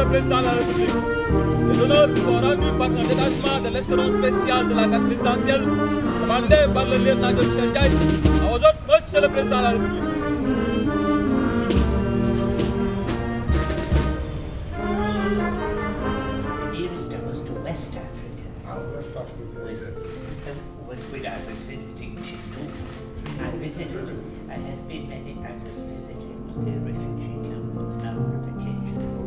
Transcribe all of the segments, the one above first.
Président de la République. Les honneurs sont rendus par un détachement de l'escadron spécial de la garde présidentielle, commandé par le lieutenant de Michel Ndiaye. À vos autres, Monsieur le Président de la République. The nearest I was to West Africa. West Africa, was when I was visiting Chitu. I have been many, I was visiting the refugee camp on a number of occasions. So,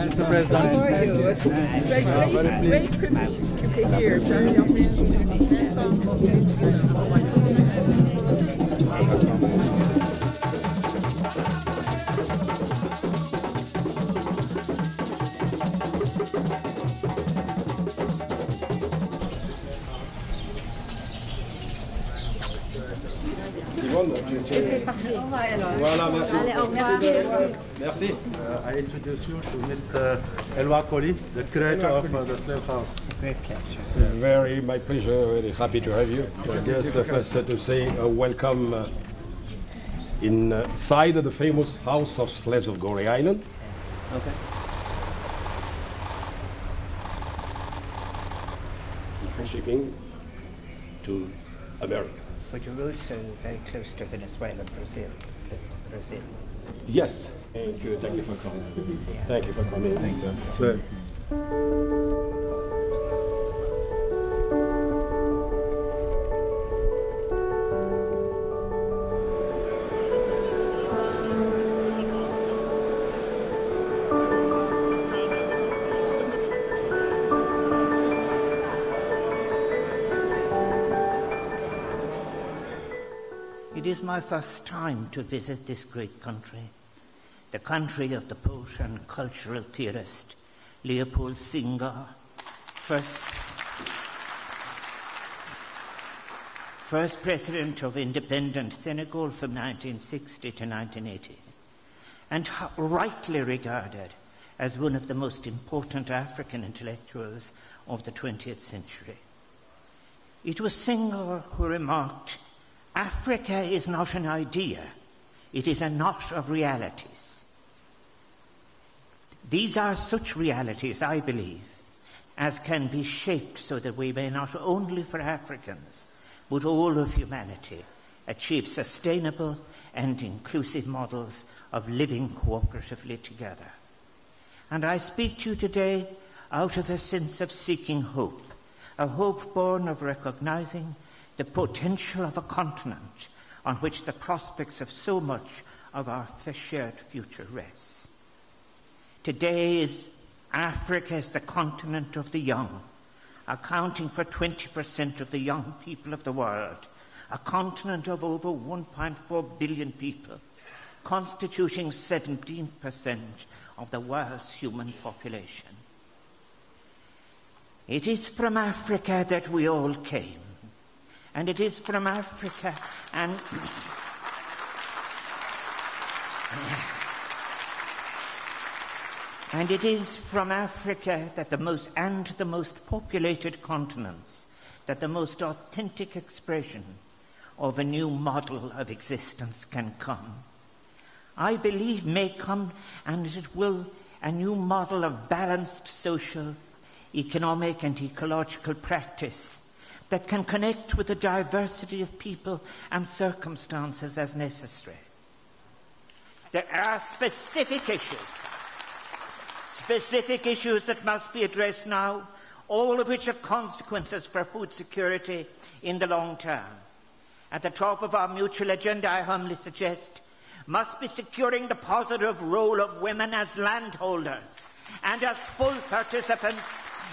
Mr. President. How are you? Very privileged to be here. Voilà, merci. Allez, au revoir. Merci. I introduce you to Mr. Elwa Koli, the curator of the slave house. great pleasure. Very, my pleasure. Very happy to have you. I guess the first to say welcome inside the famous house of slaves of Gorée Island. Okay. Before shipping to America. But you're also very close to Venezuela, Brazil. Yes. Thank you for coming. Yeah. Thank you for coming. Thank you. So, It is my first time to visit this great country, the country of the poet and cultural theorist Leopold Senghor, first president of independent Senegal from 1960 to 1980, and rightly regarded as one of the most important African intellectuals of the 20th century. It was Senghor who remarked, "Africa is not an idea, it is a knot of realities." These are such realities, I believe, as can be shaped so that we may not only for Africans, but all of humanity, achieve sustainable and inclusive models of living cooperatively together. And I speak to you today out of a sense of seeking hope, a hope born of recognizing the potential of a continent on which the prospects of so much of our shared future rests. Today Africa is the continent of the young, accounting for 20% of the young people of the world, a continent of over 1.4 billion people, constituting 17% of the world's human population. It is from Africa that we all came, and it is from Africa and it is from Africa that the most populated continents, that the most authentic expression of a new model of existence can come. I believe may come, and it will, a new model of balanced social, economic and ecological practice that can connect with the diversity of people and circumstances as necessary. There are specific issues that must be addressed now, all of which have consequences for food security in the long term. At the top of our mutual agenda, I humbly suggest, must be securing the positive role of women as landholders and as full participants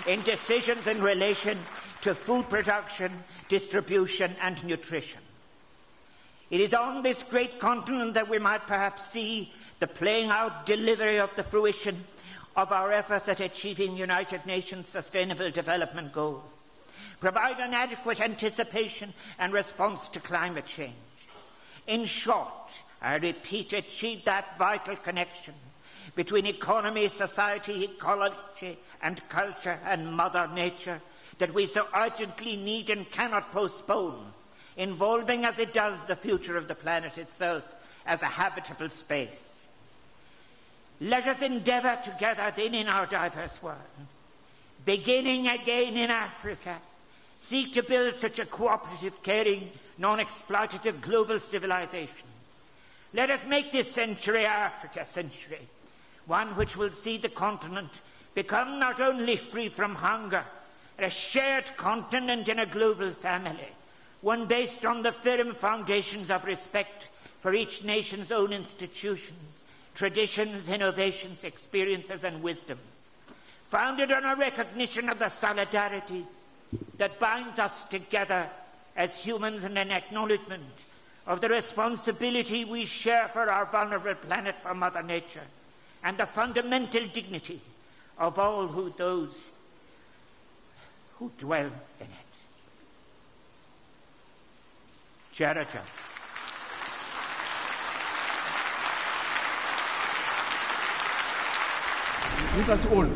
in decisions in relation to food production, distribution and nutrition. It is on this great continent that we might perhaps see the playing out delivery of the fruition of our efforts at achieving United Nations Sustainable Development Goals, provide an adequate anticipation and response to climate change. In short, I repeat, achieve that vital connection between economy, society, ecology and culture and Mother Nature that we so urgently need and cannot postpone, involving as it does the future of the planet itself as a habitable space. Let us endeavour together then in our diverse world, beginning again in Africa, seek to build such a cooperative, caring, non-exploitative global civilization. Let us make this century our Africa century, one which will see the continent become not only free from hunger, a shared continent in a global family, one based on the firm foundations of respect for each nation's own institutions, traditions, innovations, experiences and wisdoms, founded on a recognition of the solidarity that binds us together as humans and an acknowledgement of the responsibility we share for our vulnerable planet, for Mother Nature, and the fundamental dignity of all those who dwell in it. Chairperson. That's all.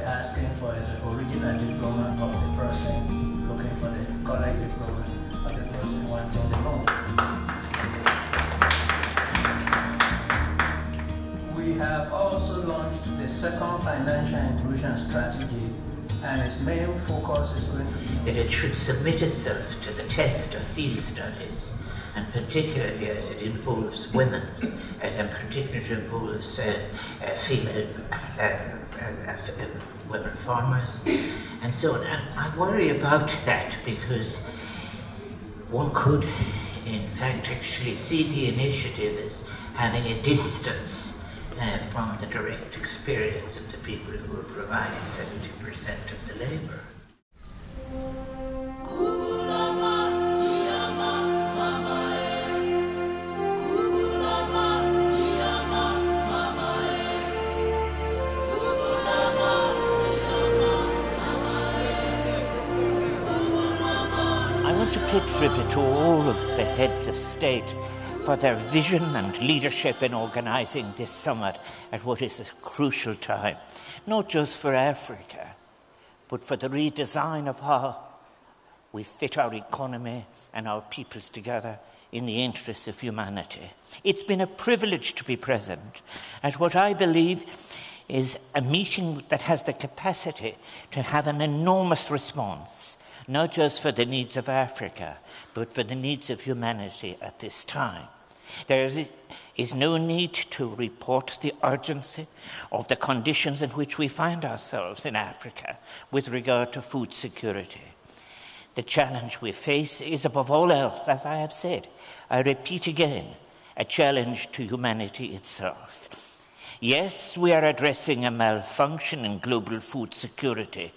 Asking for is the original diploma of the person second financial inclusion strategy, and its main focus is going to be that it should submit itself to the test of field studies, and particularly as it involves women, as in particular it involves female women farmers, and so on. And I worry about that because one could, in fact, actually see the initiative as having a distance from the direct experience of the people who are providing 70% of the labour. Pay tribute to all of the heads of state for their vision and leadership in organising this summit at what is a crucial time, not just for Africa, but for the redesign of how we fit our economy and our peoples together in the interests of humanity. It's been a privilege to be present at what I believe is a meeting that has the capacity to have an enormous response, not just for the needs of Africa, but for the needs of humanity at this time. There is no need to report the urgency of the conditions in which we find ourselves in Africa with regard to food security. The challenge we face is, above all else, as I have said, I repeat again, a challenge to humanity itself. Yes, we are addressing a malfunction in global food security,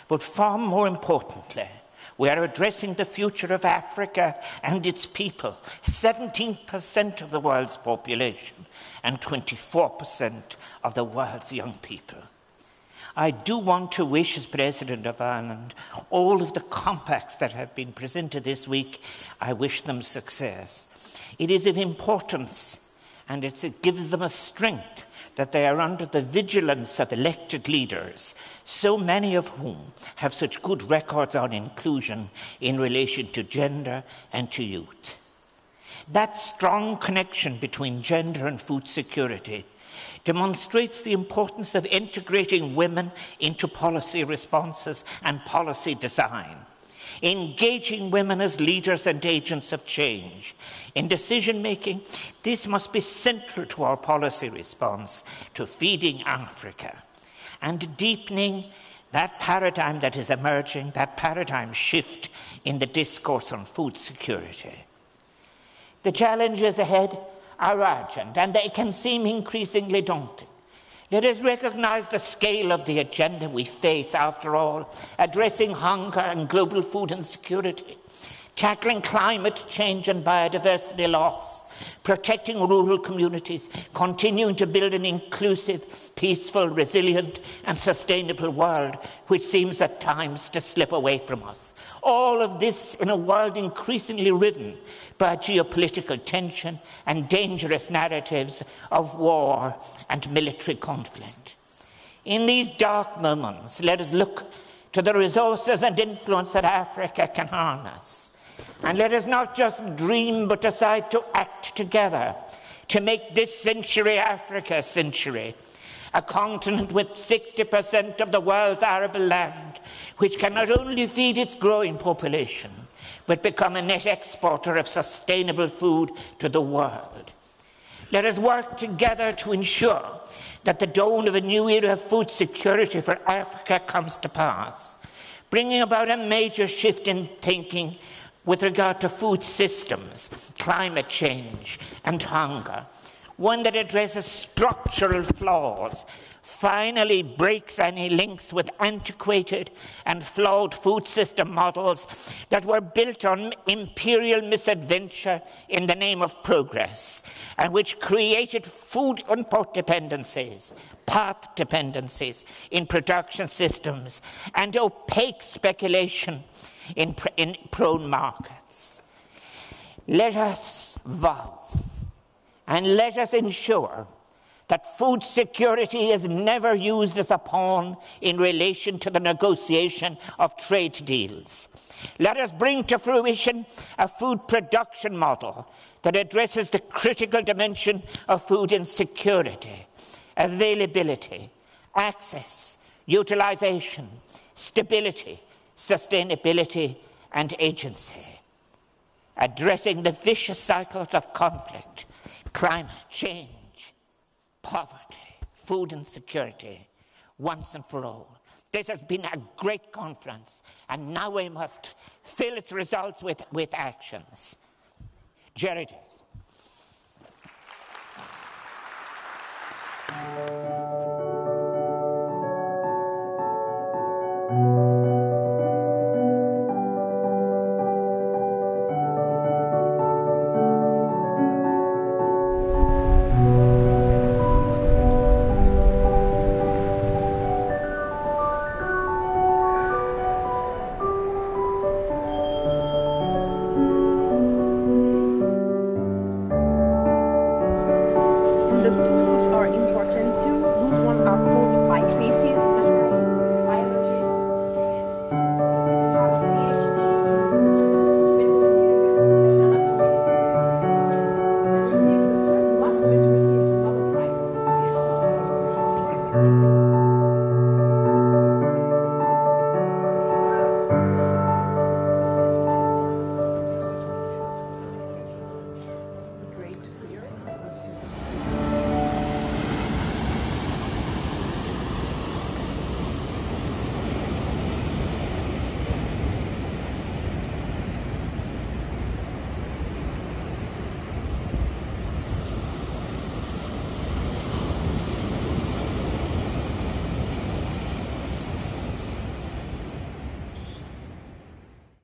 but far more importantly, we are addressing the future of Africa and its people, 17% of the world's population and 24% of the world's young people. I do want to wish, as President of Ireland, all of the compacts that have been presented this week, I wish them success. It is of importance, and it gives them a strength that they are under the vigilance of elected leaders, so many of whom have such good records on inclusion in relation to gender and to youth. That strong connection between gender and food security demonstrates the importance of integrating women into policy responses and policy design, engaging women as leaders and agents of change. In decision-making, this must be central to our policy response to feeding Africa and deepening that paradigm that is emerging, that paradigm shift in the discourse on food security. The challenges ahead are urgent, and they can seem increasingly daunting. Let us recognize the scale of the agenda we face, after all, addressing hunger and global food insecurity, tackling climate change and biodiversity loss, protecting rural communities, continuing to build an inclusive, peaceful, resilient, and sustainable world, which seems at times to slip away from us. All of this in a world increasingly riven by geopolitical tension and dangerous narratives of war and military conflict. In these dark moments, let us look to the resources and influence that Africa can harness. And let us not just dream, but decide to act together to make this century Africa's century, a continent with 60% of the world's arable land, which can not only feed its growing population, but become a net exporter of sustainable food to the world. Let us work together to ensure that the dawn of a new era of food security for Africa comes to pass, bringing about a major shift in thinking with regard to food systems, climate change, and hunger, one that addresses structural flaws, finally breaks any links with antiquated and flawed food system models that were built on imperial misadventure in the name of progress, and which created food import dependencies, path dependencies in production systems, and opaque speculation in prone markets. Let us vow and let us ensure that food security is never used as a pawn in relation to the negotiation of trade deals. Let us bring to fruition a food production model that addresses the critical dimension of food insecurity, availability, access, utilization, stability, sustainability, and agency. Addressing the vicious cycles of conflict, climate change, poverty, food insecurity, once and for all. This has been a great conference, and now we must fill its results with actions. Jared. The tools are important too. Those ones are called by faces. Biologists have a PhD in anatomy. They received the first one of which received the Nobel Prize.